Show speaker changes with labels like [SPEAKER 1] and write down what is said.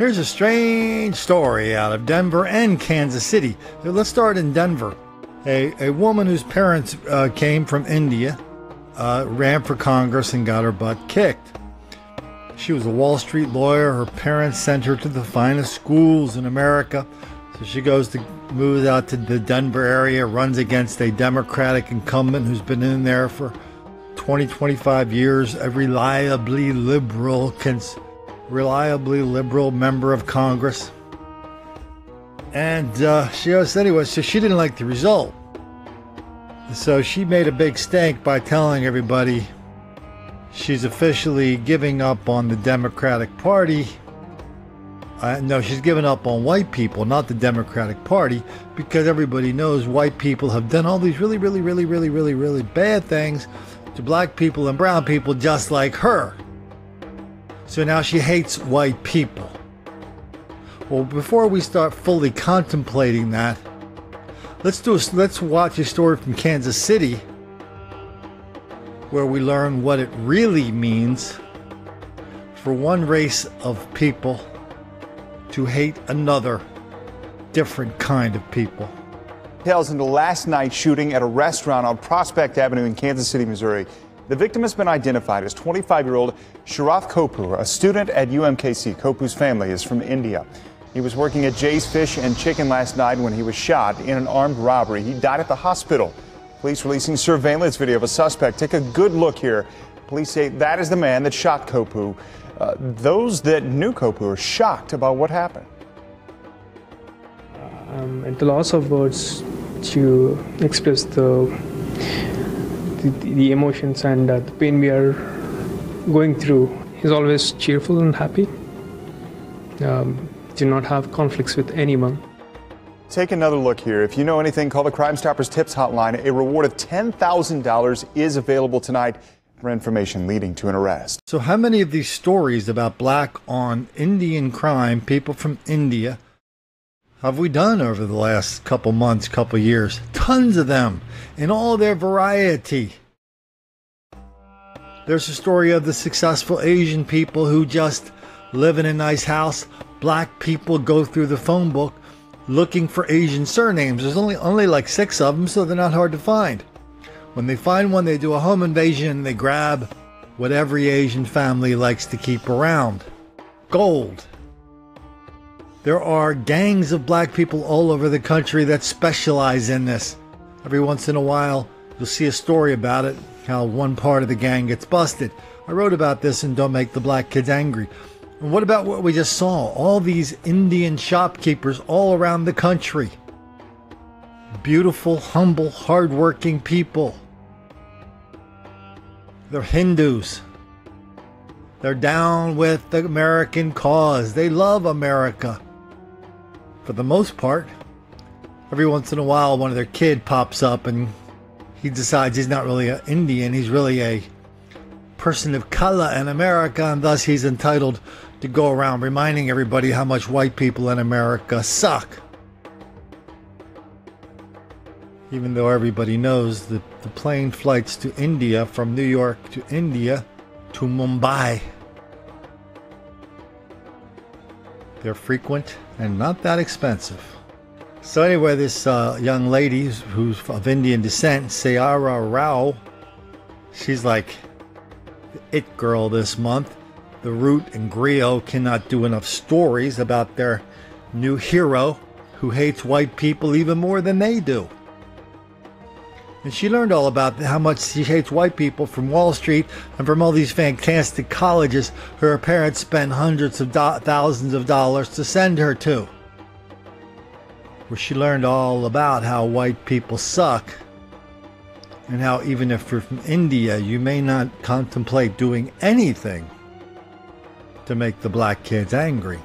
[SPEAKER 1] Here's a strange story out of Denver and Kansas City. Let's start in Denver. A woman whose parents came from India ran for Congress and got her butt kicked. She was a Wall Street lawyer. Her parents sent her to the finest schools in America. So she moves out to the Denver area, runs against a Democratic incumbent who's been in there for 20, 25 years, a reliably liberal member of Congress. And anyway, so she didn't like the result. So she made a big stink by telling everybody she's officially giving up on the Democratic Party. No, she's given up on white people, not the Democratic Party, because everybody knows white people have done all these really bad things to black people and brown people just like her. So now she hates white people. Well, before we start fully contemplating that, let's watch a story from Kansas City where we learn what it really means for one race of people to hate another different kind of people.
[SPEAKER 2] Details into last night's shooting at a restaurant on Prospect Avenue in Kansas City, Missouri. The victim has been identified as 25-year-old Sharath Kapoor, a student at UMKC. Kapoor's family is from India. He was working at Jay's Fish and Chicken last night when he was shot in an armed robbery. He died at the hospital. Police releasing surveillance video of a suspect. Take a good look here. Police say that is the man that shot Kapoor. Those that knew Kapoor are shocked about what happened.
[SPEAKER 3] I'm at the loss of words to express the emotions and the pain we are going through. He's always cheerful and happy. Do not have conflicts with anyone.
[SPEAKER 2] Take another look here. If you know anything, call the Crime Stoppers Tips Hotline. A reward of $10,000 is available tonight for information leading to an arrest.
[SPEAKER 1] So how many of these stories about black on Indian crime, people from India, have we done over the last couple months, couple years? Tons of them, in all their variety. There's a story of the successful Asian people who just live in a nice house. Black people go through the phone book looking for Asian surnames. There's only like 6 of them, so they're not hard to find. When they find one, they do a home invasion and they grab what every Asian family likes to keep around: gold. There are gangs of black people all over the country that specialize in this. Every once in a while, you'll see a story about it, how one part of the gang gets busted. I wrote about this in Don't Make the Black Kids Angry. And what about what we just saw? All these Indian shopkeepers all around the country. Beautiful, humble, hardworking people. They're Hindus. They're down with the American cause. They love America. For the most part, every once in a while, one of their kid pops up and he decides he's not really an Indian. He's really a person of color in America, and thus he's entitled to go around reminding everybody how much white people in America suck. Even though everybody knows that the plane flights to India, from New York to India to Mumbai, they're frequent and not that expensive. So anyway, this young lady who's of Indian descent, Saira Rao, she's like the it girl this month. The Root and Griot cannot do enough stories about their new hero who hates white people even more than they do. And she learned all about how much she hates white people from Wall Street and from all these fantastic colleges her parents spend hundreds of thousands of dollars to send her to. Where she learned all about how white people suck and how even if you're from India, you may not contemplate doing anything to make the black kids angry.